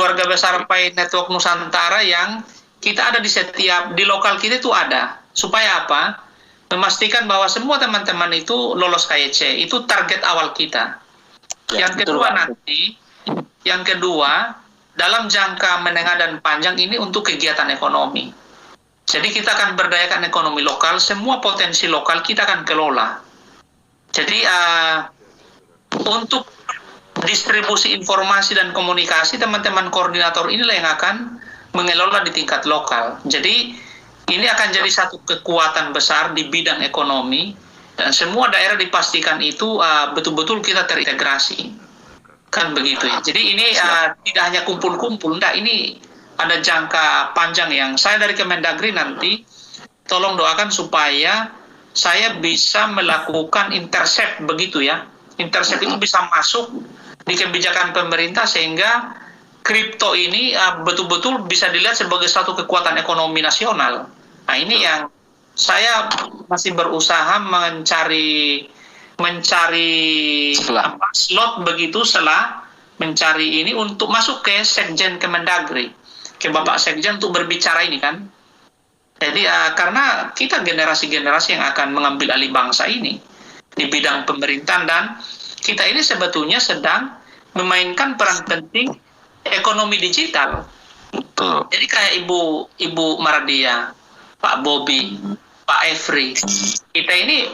keluarga besar Pai Network Nusantara yang kita ada di lokal kita itu ada. Supaya apa? Memastikan bahwa semua teman-teman itu lolos KYC. Itu target awal kita. Ya, Yang kedua, dalam jangka menengah dan panjang ini untuk kegiatan ekonomi. Jadi kita akan berdayakan ekonomi lokal, semua potensi lokal kita akan kelola. Jadi untuk distribusi informasi dan komunikasi, teman-teman koordinator inilah yang akan mengelola di tingkat lokal. Jadi ini akan jadi satu kekuatan besar di bidang ekonomi, dan semua daerah dipastikan itu betul-betul kita terintegrasi. Kan begitu ya. Jadi ini tidak hanya kumpul-kumpul, enggak, ini ada jangka panjang yang saya dari Kemendagri nanti tolong doakan supaya saya bisa melakukan intercept begitu ya. Intercept itu bisa masuk di kebijakan pemerintah sehingga kripto ini betul-betul bisa dilihat sebagai satu kekuatan ekonomi nasional. Nah ini yang saya masih berusaha mencari slot begitu setelah mencari ini untuk masuk ke Sekjen Kemendagri, ke Bapak Sekjen untuk berbicara ini kan. Jadi karena kita generasi-generasi yang akan mengambil alih bangsa ini di bidang pemerintahan, dan kita ini sebetulnya sedang memainkan peran penting ekonomi digital. Jadi kayak Ibu Maradia, Pak Bobby, Pak Efri, kita ini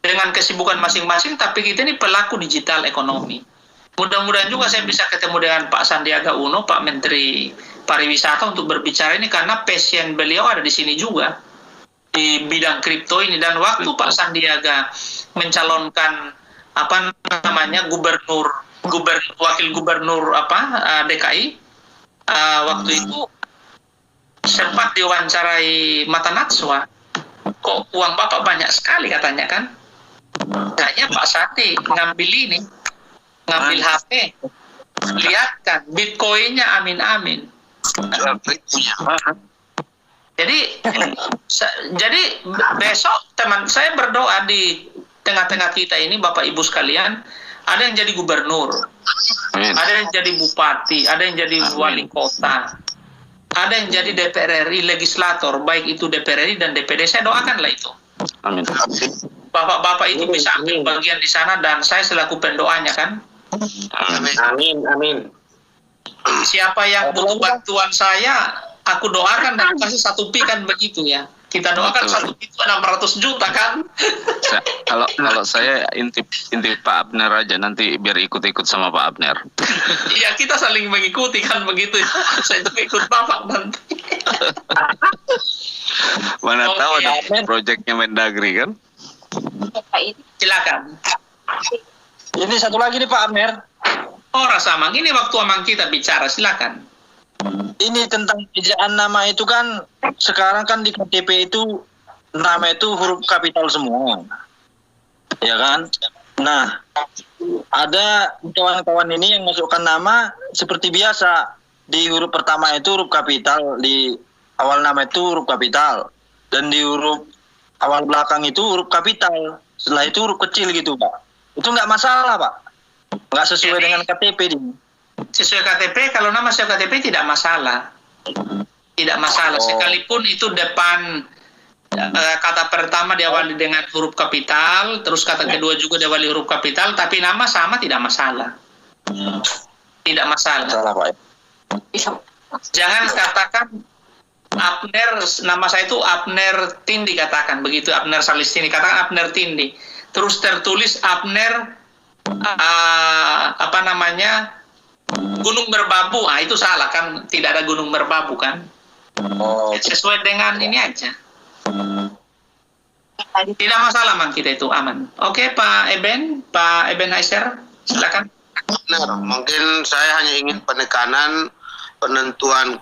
dengan kesibukan masing-masing, tapi kita ini pelaku digital ekonomi. Mudah-mudahan juga saya bisa ketemu dengan Pak Sandiaga Uno, Pak Menteri Pariwisata untuk berbicara ini, karena passion beliau ada di sini juga di bidang kripto ini. Dan waktu Pak Sandiaga mencalonkan wakil gubernur DKI, waktu itu sempat diwawancarai Mata Najwa, kok uang Bapak banyak sekali katanya kan. Kayaknya Pak Sandi ngambil HP, lihat kan Bitcoinnya amin. Jadi besok teman saya berdoa di tengah-tengah kita ini, Bapak Ibu sekalian, ada yang jadi gubernur, ada yang jadi bupati, ada yang jadi wali kota, ada yang jadi DPR RI legislator, baik itu DPR RI dan DPD. Saya doakanlah itu. Amin. Bapak-bapak itu bisa ambil bagian di sana, dan saya selaku pendoanya kan. Amin. Siapa yang butuh bantuan saya, aku doakan dan kasih 1 pi kan begitu ya. Kita doakan 1 pi itu 600 juta kan. Kalau saya intip Pak Abner aja, nanti biar ikut-ikut sama Pak Abner. Iya, kita saling mengikuti kan begitu. Saya juga ikut Bapak nanti. Mana tahu ada proyeknya Mendagri kan? Silakan. Ini satu lagi nih Pak Abner. Oh, rasa Amang, ini waktu Amang kita bicara, silakan. Ini tentang ejaan nama itu kan, sekarang kan di KTP itu nama itu huruf kapital semua, ya kan? Nah, ada kawan-kawan ini yang masukkan nama seperti biasa, di huruf pertama itu huruf kapital, di awal nama itu huruf kapital, dan di huruf awal belakang itu huruf kapital, setelah itu huruf kecil gitu Pak. Itu nggak masalah Pak, nggak sesuai dengan KTP ini. Sesuai KTP, kalau nama sesuai KTP tidak masalah. Tidak masalah, sekalipun itu depan kata pertama diawali dengan huruf kapital, terus kata kedua juga diawali huruf kapital, tapi nama sama tidak masalah. Tidak masalah. Jangan katakan Abner, nama saya itu Abner Tindi, katakan begitu, Abner Salistini, katakan Abner Tindi. Terus tertulis Abner Gunung Merbabu, itu salah kan, tidak ada Gunung Merbabu kan. Sesuai dengan ini aja. Tidak masalah Mang, kita itu aman. Oke Pak Eben Aisyar, silakan. Benar, mungkin saya hanya ingin penekanan penentuan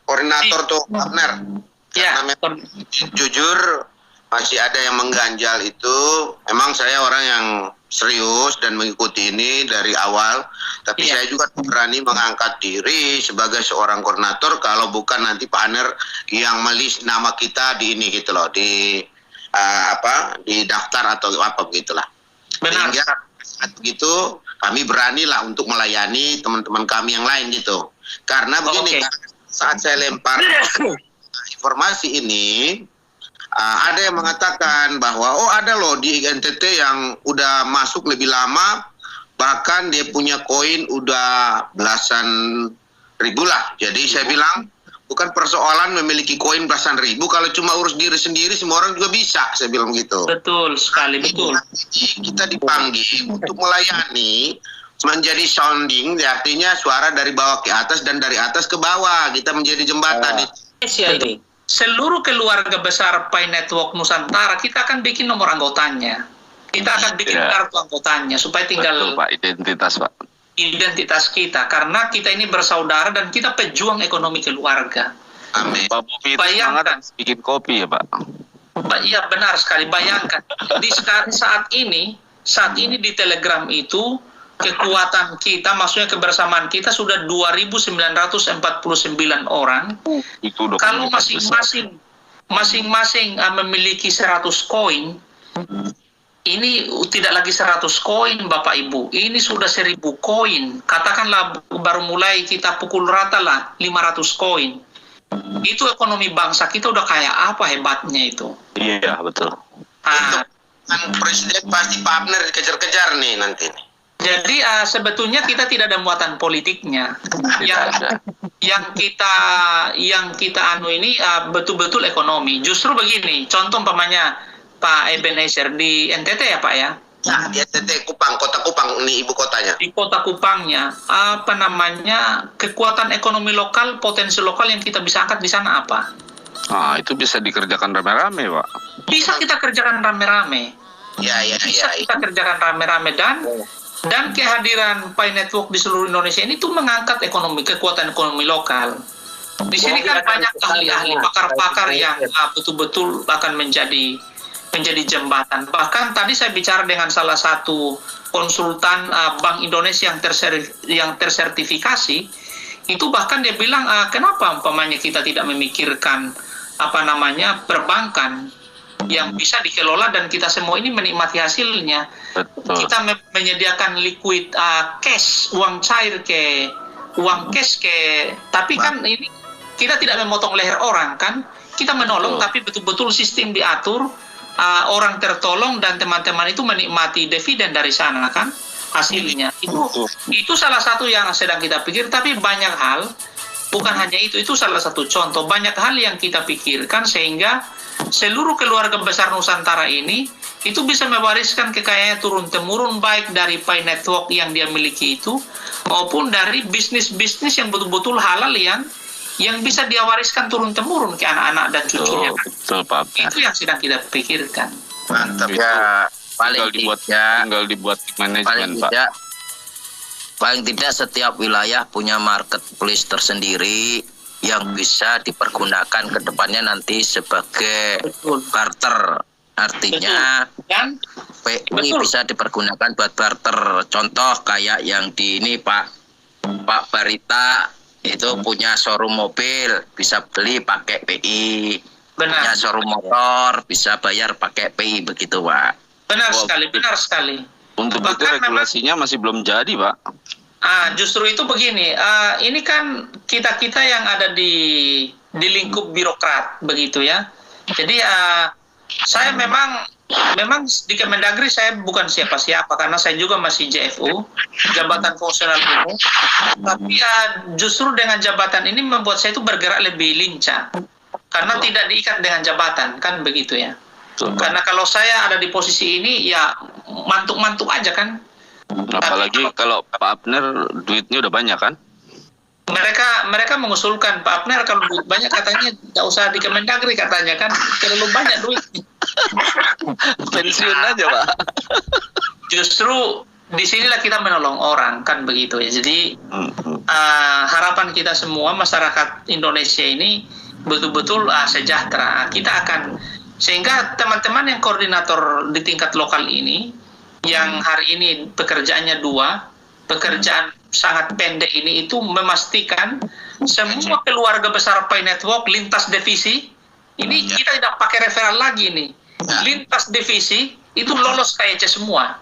koordinator tuh partner. Ya, jujur masih ada yang mengganjal itu. Memang saya orang yang serius dan mengikuti ini dari awal, tapi saya juga berani mengangkat diri sebagai seorang koordinator kalau bukan nanti Pak Aner yang melis nama kita di ini gitu loh, di di daftar atau apa begitulah. Benar. Sehingga begitu kami beranilah untuk melayani teman-teman kami yang lain gitu. Karena begini, saat saya lempar informasi ini, ada yang mengatakan bahwa ada loh di NTT yang udah masuk lebih lama, bahkan dia punya koin udah belasan ribu lah. Jadi saya bilang bukan persoalan memiliki koin belasan ribu, kalau cuma urus diri sendiri semua orang juga bisa, saya bilang gitu. Betul sekali, betul. Kita dipanggil untuk melayani, menjadi sounding, artinya suara dari bawah ke atas dan dari atas ke bawah. Kita menjadi jembatan. Ini. Seluruh keluarga besar Pi Network Nusantara, kita akan bikin nomor anggotanya. Kita akan bikin kartu anggotanya supaya tinggal betul, Pak, identitas kita, karena kita ini bersaudara dan kita pejuang ekonomi keluarga. Amin. Pak Bobi itu Bayangkan, bikin kopi ya, Pak. Iya benar sekali. Bayangkan di saat ini di Telegram itu kekuatan kita, maksudnya kebersamaan kita sudah 2.949 orang. Itu kalau masing-masing memiliki 100 koin, ini tidak lagi 100 koin Bapak Ibu, ini sudah 1.000 koin. Katakanlah baru mulai kita pukul rata lah 500 koin. Itu ekonomi bangsa kita udah kayak apa hebatnya itu. Iya, betul. Presiden pasti Pak Abner dikejar-kejar nih nanti. Jadi sebetulnya kita tidak ada muatan politiknya. Yang kita ini betul-betul ekonomi. Justru begini, contoh umpamanya Pak Ebenezer di NTT ya Pak ya? Ya, di NTT Kupang, kota Kupang, ini ibu kotanya. Di kota Kupangnya, kekuatan ekonomi lokal, potensi lokal yang kita bisa angkat di sana apa? Itu bisa dikerjakan rame-rame, Pak. Bisa kita kerjakan rame-rame. Bisa kita kerjakan rame-rame dan kehadiran Pi Network di seluruh Indonesia ini tuh mengangkat kekuatan ekonomi lokal. Di sini kan banyak ahli-ahli, pakar-pakar yang betul-betul akan menjadi jembatan. Bahkan tadi saya bicara dengan salah satu konsultan Bank Indonesia yang tersertifikasi, itu bahkan dia bilang kenapa umpamanya kita tidak memikirkan perbankan yang bisa dikelola dan kita semua ini menikmati hasilnya. Betul. Kita menyediakan liquid cash, uang cair tapi kan ini kita tidak memotong leher orang kan, kita menolong. Betul. Tapi betul-betul sistem diatur, orang tertolong dan teman-teman itu menikmati dividen dari sana kan hasilnya. Itu salah satu yang sedang kita pikir, tapi banyak hal, bukan hanya itu salah satu contoh, banyak hal yang kita pikirkan sehingga seluruh keluarga besar Nusantara ini itu bisa mewariskan kekayaan turun-temurun, baik dari Pi Network yang dia miliki itu maupun dari bisnis-bisnis yang betul-betul halal yang bisa dia wariskan turun-temurun ke anak-anak dan cucunya. Betul, Pak. Itu yang sedang kita pikirkan. Mantap. Ya, tinggal dibuat manajemen, Pak. Paling tidak setiap wilayah punya marketplace tersendiri yang bisa dipergunakan ke depannya nanti sebagai barter. Artinya PI bisa dipergunakan buat barter. Contoh kayak yang di ini Pak Barita itu punya showroom mobil, bisa beli pakai PI. Benar. Punya showroom motor, bisa bayar pakai PI, begitu Pak. Benar sekali. Untuk itu regulasinya masih belum jadi, Pak. Justru itu begini, ini kan kita yang ada di lingkup birokrat begitu ya. Jadi saya memang di Kemendagri saya bukan siapa-siapa karena saya juga masih JFU, jabatan fungsional umum. Tapi justru dengan jabatan ini membuat saya itu bergerak lebih lincah karena tidak diikat dengan jabatan kan begitu ya. Karena kalau saya ada di posisi ini ya mantuk-mantuk aja kan. Apalagi kalau Pak Abner duitnya udah banyak kan? Mereka mengusulkan Pak Abner kalau duit banyak katanya tidak usah di Kemendagri katanya kan terlalu banyak duit. Pensiun aja Pak. Justru disinilah kita menolong orang kan begitu ya. Jadi harapan kita semua masyarakat Indonesia ini betul-betul sejahtera. Kita akan sehingga teman-teman yang koordinator di tingkat lokal ini yang hari ini pekerjaannya 2, pekerjaan sangat pendek ini itu memastikan semua keluarga besar Pi Network lintas divisi ini kita tidak pakai referral lagi nih, lintas divisi itu lolos KYC semua.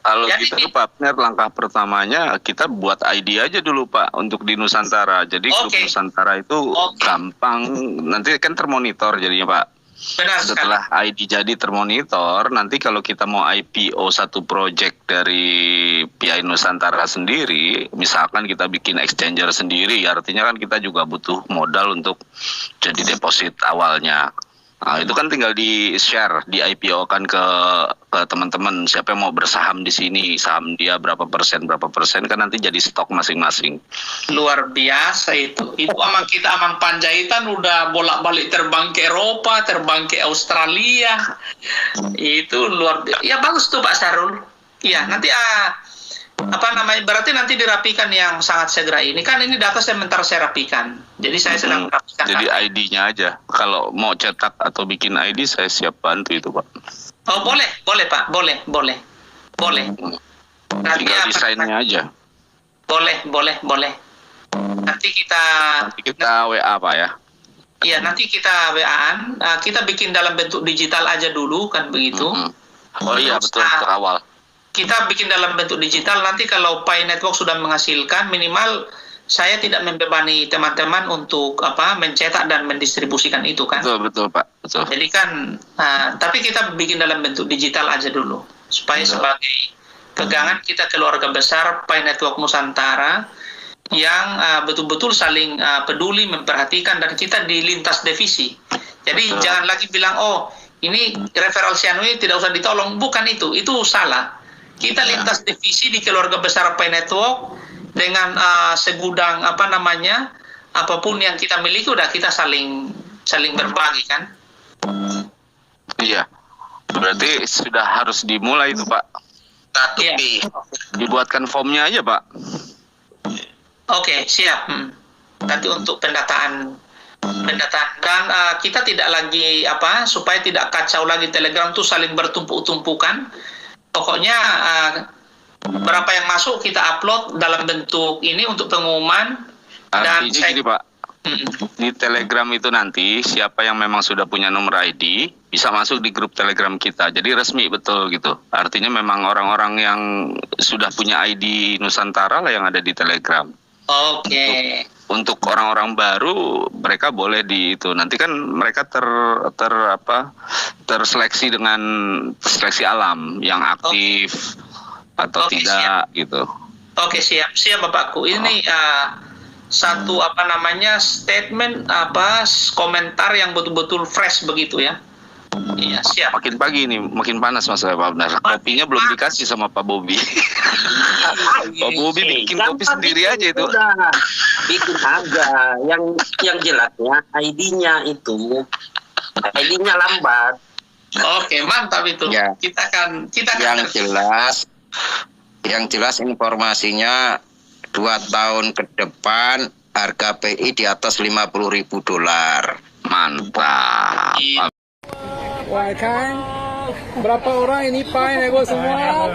Kalau Jadi, gitu partner, langkah pertamanya kita buat ID aja dulu Pak untuk di Nusantara. Jadi grup Oke. Nusantara itu gampang, nanti kan termonitor jadinya Pak. Benar sekali. Setelah ID jadi termonitor, nanti kalau kita mau IPO satu project dari PI Nusantara sendiri, misalkan kita bikin exchanger sendiri, artinya kan kita juga butuh modal untuk jadi deposit awalnya. Nah, itu kan tinggal di-share, di-IPO kan ke teman-teman, siapa yang mau bersaham di sini, saham dia berapa persen, kan nanti jadi stok masing-masing. Luar biasa itu. Itu amang Panjaitan udah bolak-balik terbang ke Eropa, terbang ke Australia. Itu luar biasa. Ya bagus tuh Pak Sarul. Iya, nanti berarti nanti dirapikan yang sangat segera ini. Kan ini data sebentar saya rapikan. Jadi saya sedang merapikan. Jadi ID-nya aja. Kalau mau cetak atau bikin ID, saya siap bantu itu Pak. Oh boleh Pak, boleh. Nanti Tinggal desainnya aja. Boleh. Nanti kita WA Pak ya. Iya, nanti kita WA-an. Kita bikin dalam bentuk digital aja dulu kan begitu. Oh iya betul, terawal. Kita bikin dalam bentuk digital. Nanti kalau Pi Network sudah menghasilkan, minimal saya tidak membebani teman-teman untuk mencetak dan mendistribusikan itu kan. Betul Pak, betul. Jadi kan, tapi kita bikin dalam bentuk digital aja dulu supaya sebagai pegangan kita keluarga besar Pi Network Nusantara yang betul-betul saling peduli, memperhatikan, dan kita di lintas divisi. Jadi jangan lagi bilang, oh ini referral Sianui tidak usah ditolong. Bukan itu salah. Kita lintas divisi di keluarga besar Pi Network dengan segudang apapun yang kita miliki, udah kita saling berbagi kan. Iya. Berarti sudah harus dimulai itu Pak. Iya. Dibuatkan formnya aja Pak. Oke, siap. Nanti untuk pendataan dan kita tidak lagi supaya tidak kacau lagi Telegram tuh saling bertumpuk-tumpukan. Pokoknya berapa yang masuk kita upload dalam bentuk ini untuk pengumuman. Dan gini Pak, di Telegram itu nanti siapa yang memang sudah punya nomor ID bisa masuk di grup Telegram kita. Jadi resmi betul gitu. Artinya memang orang-orang yang sudah punya ID Nusantara lah yang ada di Telegram. Oke. Untuk orang-orang baru mereka boleh di itu. Nanti kan mereka terseleksi dengan seleksi alam yang aktif atau tidak siap. Gitu. Oke, siap Bapakku. Ini satu statement komentar yang betul-betul fresh begitu ya. Iya, siap. Makin pagi ini, makin panas Mas Pak benar. Kopinya belum dikasih sama Pak Bobi. Pak Bobi bikin kopi sendiri aja itu. Udah bikin aja. Yang jelasnya ID-nya lambat. Oke, mantap itu. Ya. Kita akan yang jelas informasinya 2 tahun ke depan harga PI di atas $50.000. Mantap. Wah kan, berapa orang ini Pi Network semua?